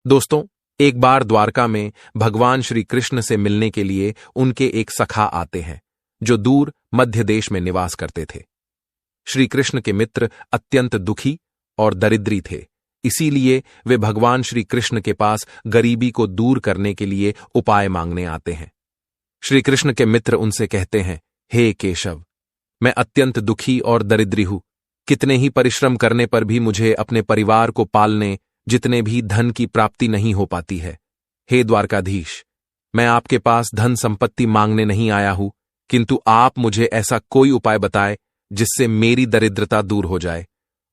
दोस्तों, एक बार द्वारका में भगवान श्री कृष्ण से मिलने के लिए उनके एक सखा आते हैं जो दूर मध्य देश में निवास करते थे। श्री कृष्ण के मित्र अत्यंत दुखी और दरिद्री थे, इसीलिए वे भगवान श्री कृष्ण के पास गरीबी को दूर करने के लिए उपाय मांगने आते हैं। श्री कृष्ण के मित्र उनसे कहते हैं, हे केशव, मैं अत्यंत दुखी और दरिद्री हूं। कितने ही परिश्रम करने पर भी मुझे अपने परिवार को पालने जितने भी धन की प्राप्ति नहीं हो पाती है। हे द्वारकाधीश, मैं आपके पास धन संपत्ति मांगने नहीं आया हूं, किंतु आप मुझे ऐसा कोई उपाय बताए जिससे मेरी दरिद्रता दूर हो जाए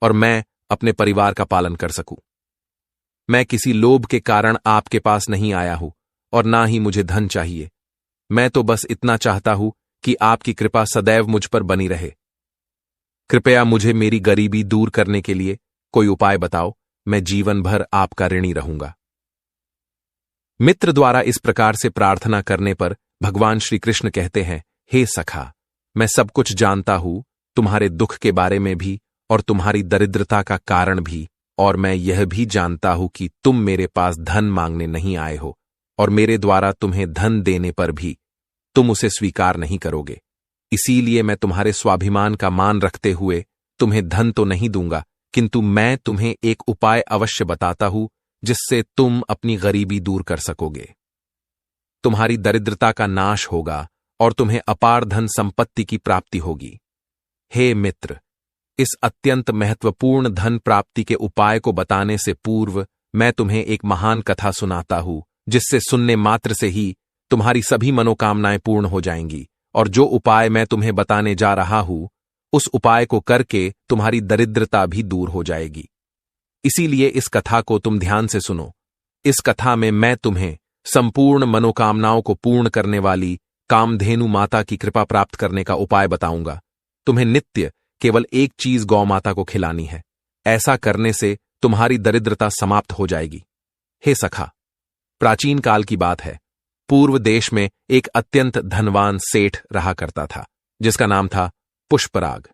और मैं अपने परिवार का पालन कर सकूं। मैं किसी लोभ के कारण आपके पास नहीं आया हूं और ना ही मुझे धन चाहिए। मैं तो बस इतना चाहता हूं कि आपकी कृपा सदैव मुझ पर बनी रहे। कृपया मुझे मेरी गरीबी दूर करने के लिए कोई उपाय बताओ, मैं जीवन भर आपका ऋणी रहूंगा। मित्र द्वारा इस प्रकार से प्रार्थना करने पर भगवान श्री कृष्ण कहते हैं, हे सखा, मैं सब कुछ जानता हूं, तुम्हारे दुख के बारे में भी और तुम्हारी दरिद्रता का कारण भी, और मैं यह भी जानता हूं कि तुम मेरे पास धन मांगने नहीं आए हो और मेरे द्वारा तुम्हें धन देने पर भी तुम उसे स्वीकार नहीं करोगे। इसीलिए मैं तुम्हारे स्वाभिमान का मान रखते हुए तुम्हें धन तो नहीं दूंगा, किंतु मैं तुम्हें एक उपाय अवश्य बताता हूं जिससे तुम अपनी गरीबी दूर कर सकोगे। तुम्हारी दरिद्रता का नाश होगा और तुम्हें अपार धन संपत्ति की प्राप्ति होगी। हे मित्र, इस अत्यंत महत्वपूर्ण धन प्राप्ति के उपाय को बताने से पूर्व मैं तुम्हें एक महान कथा सुनाता हूं जिससे सुनने मात्र से ही तुम्हारी सभी मनोकामनाएं पूर्ण हो जाएंगी, और जो उपाय मैं तुम्हें बताने जा रहा हूं उस उपाय को करके तुम्हारी दरिद्रता भी दूर हो जाएगी। इसीलिए इस कथा को तुम ध्यान से सुनो। इस कथा में मैं तुम्हें संपूर्ण मनोकामनाओं को पूर्ण करने वाली कामधेनु माता की कृपा प्राप्त करने का उपाय बताऊंगा। तुम्हें नित्य केवल एक चीज गौ माता को खिलानी है। ऐसा करने से तुम्हारी दरिद्रता समाप्त हो जाएगी। हे सखा, प्राचीन काल की बात है। पूर्व देश में एक अत्यंत धनवान सेठ रहा करता था जिसका नाम था पुष्पराग।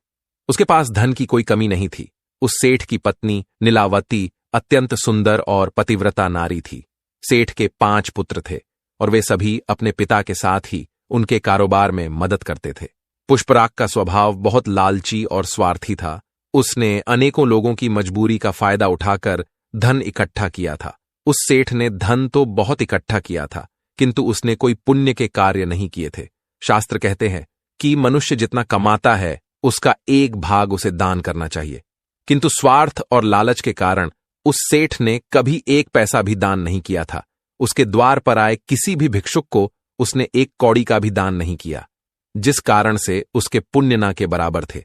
उसके पास धन की कोई कमी नहीं थी। उस सेठ की पत्नी नीलावती अत्यंत सुंदर और पतिव्रता नारी थी। सेठ के 5 पुत्र थे और वे सभी अपने पिता के साथ ही उनके कारोबार में मदद करते थे। पुष्पराग का स्वभाव बहुत लालची और स्वार्थी था। उसने अनेकों लोगों की मजबूरी का फायदा उठाकर धन इकट्ठा किया था। उस सेठ ने धन तो बहुत इकट्ठा किया था, किंतु उसने कोई पुण्य के कार्य नहीं किए थे। शास्त्र कहते हैं कि मनुष्य जितना कमाता है उसका 1 भाग उसे दान करना चाहिए, किंतु स्वार्थ और लालच के कारण उस सेठ ने कभी 1 पैसा भी दान नहीं किया था। उसके द्वार पर आए किसी भी भिक्षुक को उसने 1 कौड़ी का भी दान नहीं किया, जिस कारण से उसके पुण्य ना के बराबर थे।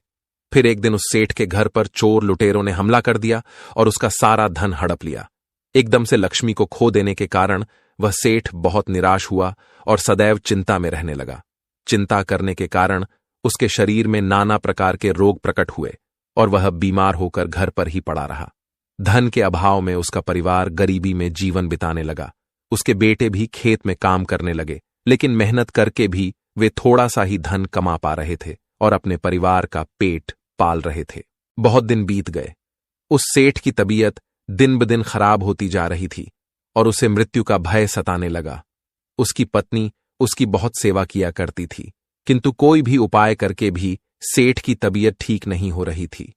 फिर एक दिन उस सेठ के घर पर चोर लुटेरों ने हमला कर दिया और उसका सारा धन हड़प लिया। एकदम से लक्ष्मी को खो देने के कारण वह सेठ बहुत निराश हुआ और सदैव चिंता में रहने लगा। चिंता करने के कारण उसके शरीर में नाना प्रकार के रोग प्रकट हुए और वह बीमार होकर घर पर ही पड़ा रहा। धन के अभाव में उसका परिवार गरीबी में जीवन बिताने लगा। उसके बेटे भी खेत में काम करने लगे, लेकिन मेहनत करके भी वे थोड़ा सा ही धन कमा पा रहे थे और अपने परिवार का पेट पाल रहे थे। बहुत दिन बीत गए। उस सेठ की तबीयत दिन ब दिन खराब होती जा रही थी और उसे मृत्यु का भय सताने लगा। उसकी पत्नी उसकी बहुत सेवा किया करती थी, किंतु कोई भी उपाय करके भी सेठ की तबीयत ठीक नहीं हो रही थी।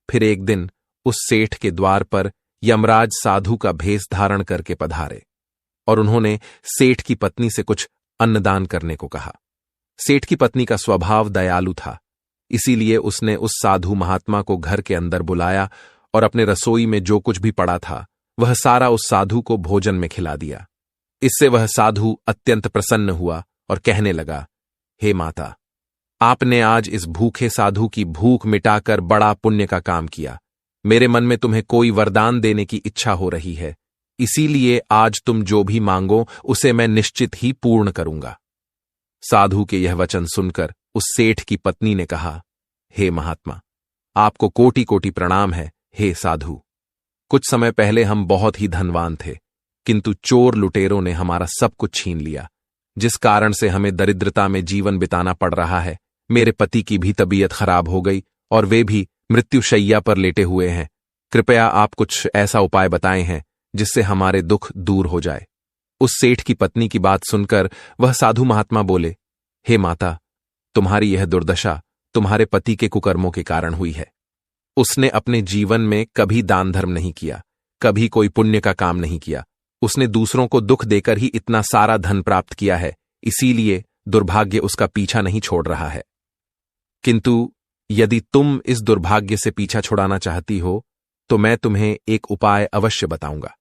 फिर एक दिन उस सेठ के द्वार पर यमराज साधु का भेष धारण करके पधारे और उन्होंने सेठ की पत्नी से कुछ अन्नदान करने को कहा। सेठ की पत्नी का स्वभाव दयालु था, इसीलिए उसने उस साधु महात्मा को घर के अंदर बुलाया और अपने रसोई में जो कुछ भी पड़ा था वह सारा उस साधु को भोजन में खिला दिया। इससे वह साधु अत्यंत प्रसन्न हुआ और कहने लगा, हे माता, आपने आज इस भूखे साधु की भूख मिटाकर बड़ा पुण्य का काम किया। मेरे मन में तुम्हें कोई वरदान देने की इच्छा हो रही है, इसीलिए आज तुम जो भी मांगो उसे मैं निश्चित ही पूर्ण करूंगा। साधु के यह वचन सुनकर उस सेठ की पत्नी ने कहा, हे महात्मा, आपको कोटि कोटि प्रणाम है। हे साधु, कुछ समय पहले हम बहुत ही धनवान थे, किंतु चोर लुटेरों ने हमारा सब कुछ छीन लिया, जिस कारण से हमें दरिद्रता में जीवन बिताना पड़ रहा है। मेरे पति की भी तबीयत खराब हो गई और वे भी मृत्युशैया पर लेटे हुए हैं। कृपया आप कुछ ऐसा उपाय बताए हैं जिससे हमारे दुख दूर हो जाए। उस सेठ की पत्नी की बात सुनकर वह साधु महात्मा बोले, हे माता, तुम्हारी यह दुर्दशा तुम्हारे पति के कुकर्मों के कारण हुई है। उसने अपने जीवन में कभी दान धर्म नहीं किया, कभी कोई पुण्य का काम नहीं किया। उसने दूसरों को दुख देकर ही इतना सारा धन प्राप्त किया है, इसीलिए दुर्भाग्य उसका पीछा नहीं छोड़ रहा है। किंतु यदि तुम इस दुर्भाग्य से पीछा छुड़ाना चाहती हो तो मैं तुम्हें एक उपाय अवश्य बताऊंगा।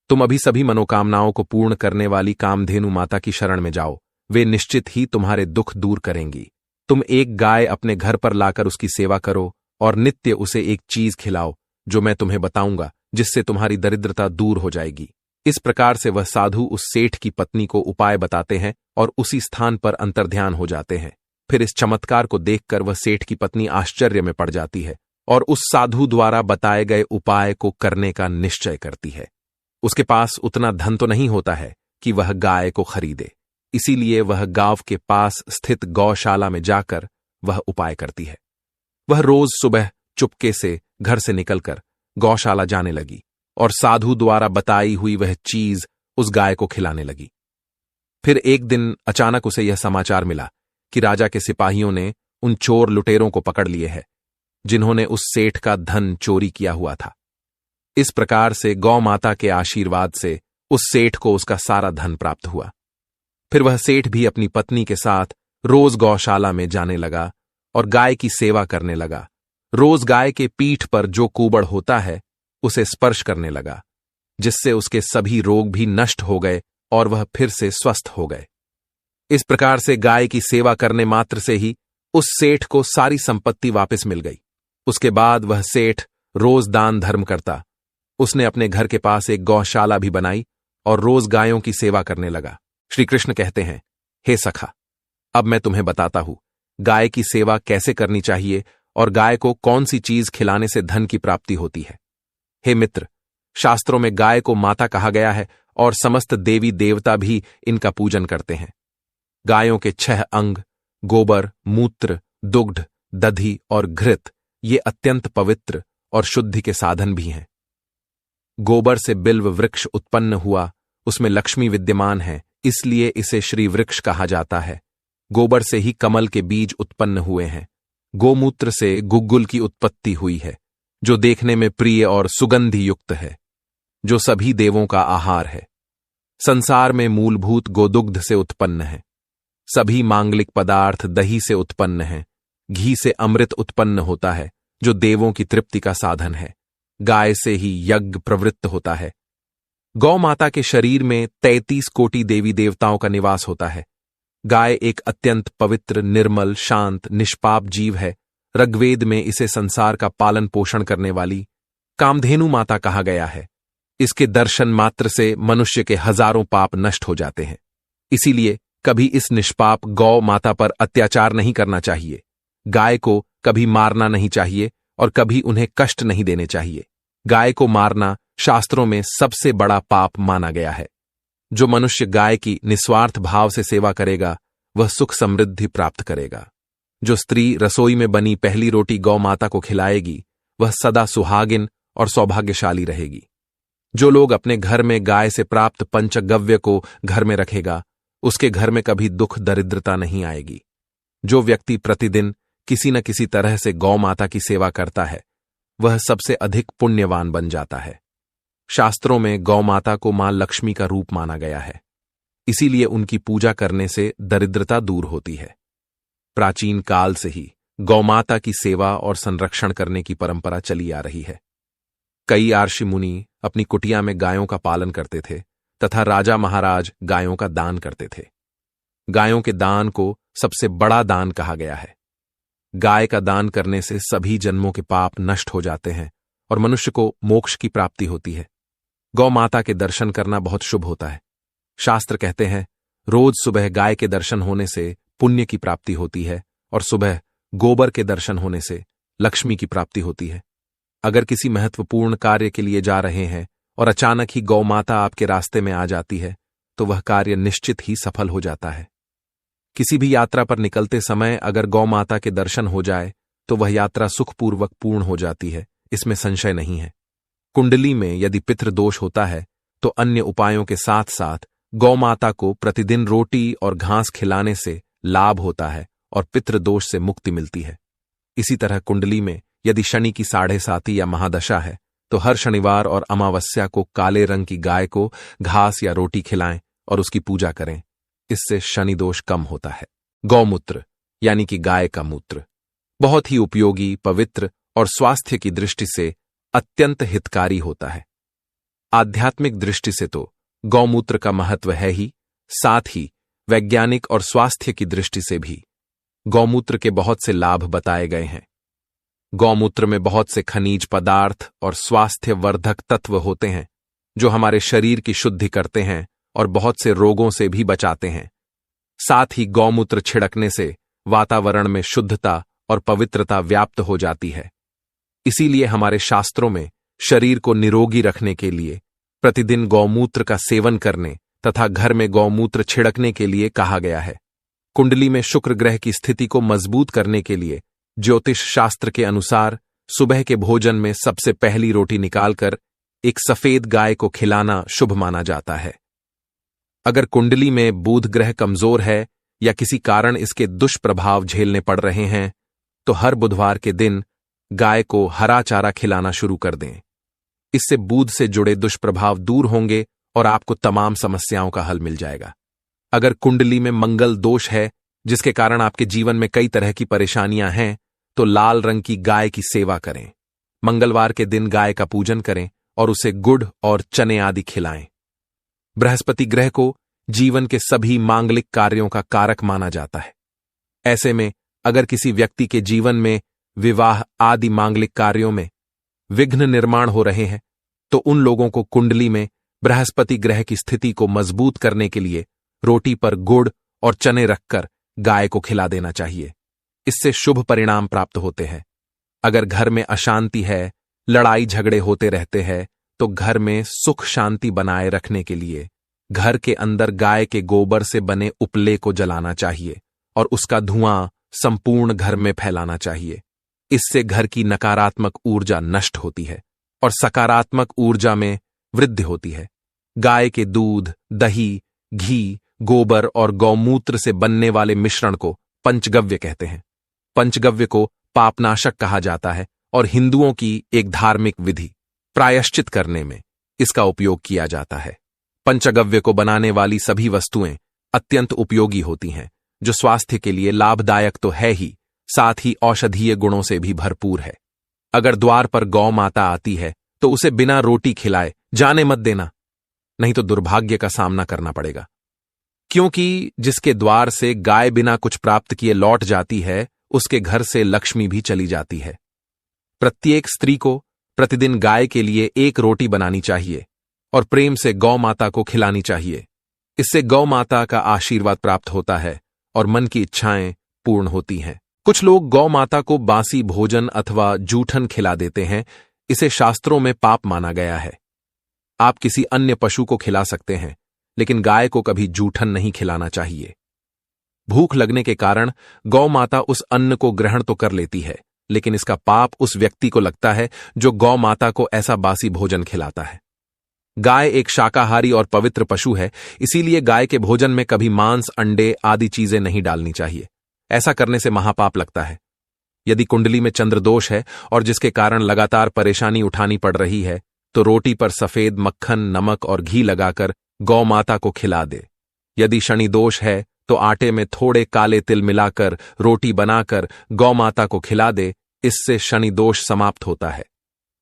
तुम अभी सभी मनोकामनाओं को पूर्ण करने वाली कामधेनु माता की शरण में जाओ, वे निश्चित ही तुम्हारे दुख दूर करेंगी। तुम एक गाय अपने घर पर लाकर उसकी सेवा करो और नित्य उसे एक चीज खिलाओ जो मैं तुम्हें बताऊंगा, जिससे तुम्हारी दरिद्रता दूर हो जाएगी। इस प्रकार से वह साधु उस सेठ की पत्नी को उपाय बताते हैं और उसी स्थान पर अंतर्ध्यान हो जाते हैं। फिर इस चमत्कार को देखकर वह सेठ की पत्नी आश्चर्य में पड़ जाती है और उस साधु द्वारा बताए गए उपाय को करने का निश्चय करती है। उसके पास उतना धन तो नहीं होता है कि वह गाय को खरीदे, इसीलिए वह गांव के पास स्थित गौशाला में जाकर वह उपाय करती है। वह रोज सुबह चुपके से घर से निकलकर गौशाला जाने लगी और साधु द्वारा बताई हुई वह चीज उस गाय को खिलाने लगी। फिर एक दिन अचानक उसे यह समाचार मिला कि राजा के सिपाहियों ने उन चोर लुटेरों को पकड़ लिए है, जिन्होंने उस सेठ का धन चोरी किया हुआ था। इस प्रकार से गौ माता के आशीर्वाद से उस सेठ को उसका सारा धन प्राप्त हुआ। फिर वह सेठ भी अपनी पत्नी के साथ रोज गौशाला में जाने लगा और गाय की सेवा करने लगा। रोज गाय के पीठ पर जो कूबड़ होता है उसे स्पर्श करने लगा, जिससे उसके सभी रोग भी नष्ट हो गए और वह फिर से स्वस्थ हो गए। इस प्रकार से गाय की सेवा करने मात्र से ही उस सेठ को सारी संपत्ति वापस मिल गई। उसके बाद वह सेठ रोज दान धर्म करता। उसने अपने घर के पास एक गौशाला भी बनाई और रोज गायों की सेवा करने लगा। श्री कृष्ण कहते हैं, हे सखा, अब मैं तुम्हें बताता हूं गाय की सेवा कैसे करनी चाहिए और गाय को कौन सी चीज खिलाने से धन की प्राप्ति होती है। हे मित्र, शास्त्रों में गाय को माता कहा गया है और समस्त देवी देवता भी इनका पूजन करते हैं। गायों के 6 अंग गोबर, मूत्र, दुग्ध, दधी और घृत ये अत्यंत पवित्र और शुद्धि के साधन भी हैं। गोबर से बिल्व वृक्ष उत्पन्न हुआ, उसमें लक्ष्मी विद्यमान है, इसलिए इसे श्री वृक्ष कहा जाता है। गोबर से ही कमल के बीज उत्पन्न हुए हैं। गोमूत्र से गुग्गुल की उत्पत्ति हुई है, जो देखने में प्रिय और सुगंधि युक्त है, जो सभी देवों का आहार है। संसार में मूलभूत गोदुग्ध से उत्पन्न है। सभी मांगलिक पदार्थ दही से उत्पन्न हैं। घी से अमृत उत्पन्न होता है, जो देवों की तृप्ति का साधन है। गाय से ही यज्ञ प्रवृत्त होता है। गौ माता के शरीर में 33 कोटि देवी देवताओं का निवास होता है। गाय एक अत्यंत पवित्र, निर्मल, शांत, निष्पाप जीव है। ऋग्वेद में इसे संसार का पालन पोषण करने वाली कामधेनु माता कहा गया है। इसके दर्शन मात्र से मनुष्य के हजारों पाप नष्ट हो जाते हैं। इसीलिए कभी इस निष्पाप गौ माता पर अत्याचार नहीं करना चाहिए। गाय को कभी मारना नहीं चाहिए और कभी उन्हें कष्ट नहीं देने चाहिए। गाय को मारना शास्त्रों में सबसे बड़ा पाप माना गया है। जो मनुष्य गाय की निस्वार्थ भाव से सेवा करेगा वह सुख समृद्धि प्राप्त करेगा। जो स्त्री रसोई में बनी पहली रोटी गौ माता को खिलाएगी वह सदा सुहागिन और सौभाग्यशाली रहेगी। जो लोग अपने घर में गाय से प्राप्त पंचगव्य को घर में रखेगा उसके घर में कभी दुख दरिद्रता नहीं आएगी। जो व्यक्ति प्रतिदिन किसी न किसी तरह से गौ माता की सेवा करता है वह सबसे अधिक पुण्यवान बन जाता है। शास्त्रों में गौ माता को मां लक्ष्मी का रूप माना गया है, इसीलिए उनकी पूजा करने से दरिद्रता दूर होती है। प्राचीन काल से ही गौ माता की सेवा और संरक्षण करने की परंपरा चली आ रही है। कई आर्षि मुनि अपनी कुटिया में गायों का पालन करते थे तथा राजा महाराज गायों का दान करते थे। गायों के दान को सबसे बड़ा दान कहा गया है। गाय का दान करने से सभी जन्मों के पाप नष्ट हो जाते हैं और मनुष्य को मोक्ष की प्राप्ति होती है। गौ माता के दर्शन करना बहुत शुभ होता है। शास्त्र कहते हैं, रोज सुबह गाय के दर्शन होने से पुण्य की प्राप्ति होती है और सुबह गोबर के दर्शन होने से लक्ष्मी की प्राप्ति होती है। अगर किसी महत्वपूर्ण कार्य के लिए जा रहे हैं और अचानक ही गौ माता आपके रास्ते में आ जाती है तो वह कार्य निश्चित ही सफल हो जाता है। किसी भी यात्रा पर निकलते समय अगर गौ माता के दर्शन हो जाए तो वह यात्रा सुखपूर्वक पूर्ण हो जाती है, इसमें संशय नहीं है। कुंडली में यदि पितृदोष होता है तो अन्य उपायों के साथ साथ गौमाता को प्रतिदिन रोटी और घास खिलाने से लाभ होता है और पितृदोष से मुक्ति मिलती है। इसी तरह कुंडली में यदि शनि की 7.5 या महादशा है तो हर शनिवार और अमावस्या को काले रंग की गाय को घास या रोटी खिलाएं और उसकी पूजा करें। इससे शनि दोष कम होता है। गौमूत्र यानी कि गाय का मूत्र बहुत ही उपयोगी, पवित्र और स्वास्थ्य की दृष्टि से अत्यंत हितकारी होता है। आध्यात्मिक दृष्टि से तो गौमूत्र का महत्व है ही, साथ ही वैज्ञानिक और स्वास्थ्य की दृष्टि से भी गौमूत्र के बहुत से लाभ बताए गए हैं। गौमूत्र में बहुत से खनिज पदार्थ और स्वास्थ्य वर्धक तत्व होते हैं जो हमारे शरीर की शुद्धि करते हैं और बहुत से रोगों से भी बचाते हैं। साथ ही गौमूत्र छिड़कने से वातावरण में शुद्धता और पवित्रता व्याप्त हो जाती है। इसीलिए हमारे शास्त्रों में शरीर को निरोगी रखने के लिए प्रतिदिन गौमूत्र का सेवन करने तथा घर में गौमूत्र छिड़कने के लिए कहा गया है। कुंडली में शुक्र ग्रह की स्थिति को मजबूत करने के लिए ज्योतिष शास्त्र के अनुसार सुबह के भोजन में सबसे पहली रोटी निकालकर एक सफेद गाय को खिलाना शुभ माना जाता है। अगर कुंडली में बुध ग्रह कमजोर है या किसी कारण इसके दुष्प्रभाव झेलने पड़ रहे हैं तो हर बुधवार के दिन गाय को हरा चारा खिलाना शुरू कर दें। इससे बुध से जुड़े दुष्प्रभाव दूर होंगे और आपको तमाम समस्याओं का हल मिल जाएगा। अगर कुंडली में मंगल दोष है जिसके कारण आपके जीवन में कई तरह की परेशानियां हैं तो लाल रंग की गाय की सेवा करें। मंगलवार के दिन गाय का पूजन करें और उसे गुड़ और चने आदि खिलाएं। बृहस्पति ग्रह को जीवन के सभी मांगलिक कार्यों का कारक माना जाता है। ऐसे में अगर किसी व्यक्ति के जीवन में विवाह आदि मांगलिक कार्यों में विघ्न निर्माण हो रहे हैं तो उन लोगों को कुंडली में बृहस्पति ग्रह की स्थिति को मजबूत करने के लिए रोटी पर गुड़ और चने रखकर गाय को खिला देना चाहिए। इससे शुभ परिणाम प्राप्त होते हैं। अगर घर में अशांति है, लड़ाई झगड़े होते रहते हैं तो घर में सुख शांति बनाए रखने के लिए घर के अंदर गाय के गोबर से बने उपले को जलाना चाहिए और उसका धुआं संपूर्ण घर में फैलाना चाहिए। इससे घर की नकारात्मक ऊर्जा नष्ट होती है और सकारात्मक ऊर्जा में वृद्धि होती है। गाय के दूध, दही, घी, गोबर और गौमूत्र से बनने वाले मिश्रण को पंचगव्य कहते हैं। पंचगव्य को पापनाशक कहा जाता है और हिंदुओं की एक धार्मिक विधि प्रायश्चित करने में इसका उपयोग किया जाता है। पंचगव्य को बनाने वाली सभी वस्तुएं अत्यंत उपयोगी होती हैं जो स्वास्थ्य के लिए लाभदायक तो है ही, साथ ही औषधीय गुणों से भी भरपूर है। अगर द्वार पर गौ माता आती है तो उसे बिना रोटी खिलाए जाने मत देना, नहीं तो दुर्भाग्य का सामना करना पड़ेगा। क्योंकि जिसके द्वार से गाय बिना कुछ प्राप्त किए लौट जाती है उसके घर से लक्ष्मी भी चली जाती है। प्रत्येक स्त्री को प्रतिदिन गाय के लिए एक रोटी बनानी चाहिए और प्रेम से गौ माता को खिलानी चाहिए। इससे गौ माता का आशीर्वाद प्राप्त होता है और मन की इच्छाएं पूर्ण होती हैं। कुछ लोग गौ माता को बासी भोजन अथवा जूठन खिला देते हैं। इसे शास्त्रों में पाप माना गया है। आप किसी अन्य पशु को खिला सकते हैं लेकिन गाय को कभी जूठन नहीं खिलाना चाहिए। भूख लगने के कारण गौ माता उस अन्न को ग्रहण तो कर लेती है लेकिन इसका पाप उस व्यक्ति को लगता है जो गौ माता को ऐसा बासी भोजन खिलाता है। गाय एक शाकाहारी और पवित्र पशु है, इसीलिए गाय के भोजन में कभी मांस, अंडे आदि चीजें नहीं डालनी चाहिए। ऐसा करने से महापाप लगता है। यदि कुंडली में चंद्रदोष है और जिसके कारण लगातार परेशानी उठानी पड़ रही है तो रोटी पर सफेद मक्खन, नमक और घी लगाकर गौ माता को खिला दे। यदि शनि दोष है तो आटे में थोड़े काले तिल मिलाकर रोटी बनाकर गौ माता को खिला दे। इससे शनि दोष समाप्त होता है।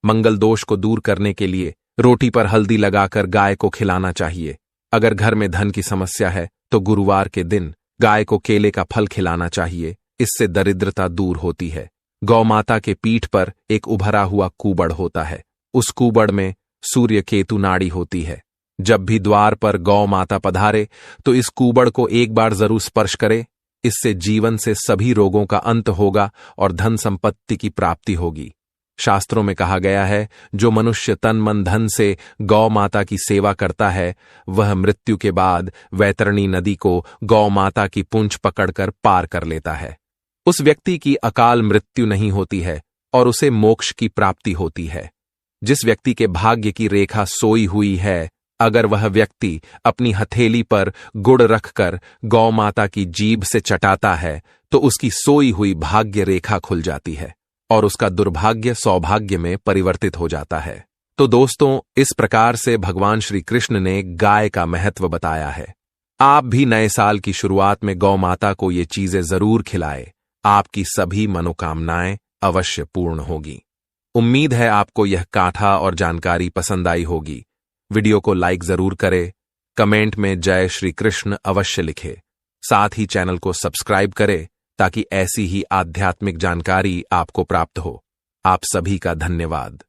मंगल दोष को दूर करने के लिए रोटी पर हल्दी लगाकर गाय को खिलाना चाहिए। अगर घर में धन की समस्या है तो गुरुवार के दिन गाय को केले का फल खिलाना चाहिए। इससे दरिद्रता दूर होती है। गौ माता के पीठ पर एक उभरा हुआ कूबड़ होता है। उस कूबड़ में सूर्य केतु नाड़ी होती है। जब भी द्वार पर गौ माता पधारे तो इस कूबड़ को एक बार जरूर स्पर्श करे। इससे जीवन से सभी रोगों का अंत होगा और धन संपत्ति की प्राप्ति होगी। शास्त्रों में कहा गया है, जो मनुष्य तन मन धन से गौ माता की सेवा करता है वह मृत्यु के बाद वैतरणी नदी को गौ माता की पूंछ पकड़कर पार कर लेता है। उस व्यक्ति की अकाल मृत्यु नहीं होती है और उसे मोक्ष की प्राप्ति होती है। जिस व्यक्ति के भाग्य की रेखा सोई हुई है अगर वह व्यक्ति अपनी हथेली पर गुड़ रखकर गौ माता की जीभ से चटाता है तो उसकी सोई हुई भाग्य रेखा खुल जाती है और उसका दुर्भाग्य सौभाग्य में परिवर्तित हो जाता है। तो दोस्तों, इस प्रकार से भगवान श्री कृष्ण ने गाय का महत्व बताया है। आप भी नए साल की शुरुआत में गौ माता को ये चीजें जरूर खिलाए, आपकी सभी मनोकामनाएं अवश्य पूर्ण होगी। उम्मीद है आपको यह काथा और जानकारी पसंद आई होगी। वीडियो को लाइक जरूर करें, कमेंट में जय श्री कृष्ण अवश्य लिखे, साथ ही चैनल को सब्सक्राइब करें ताकि ऐसी ही आध्यात्मिक जानकारी आपको प्राप्त हो। आप सभी का धन्यवाद।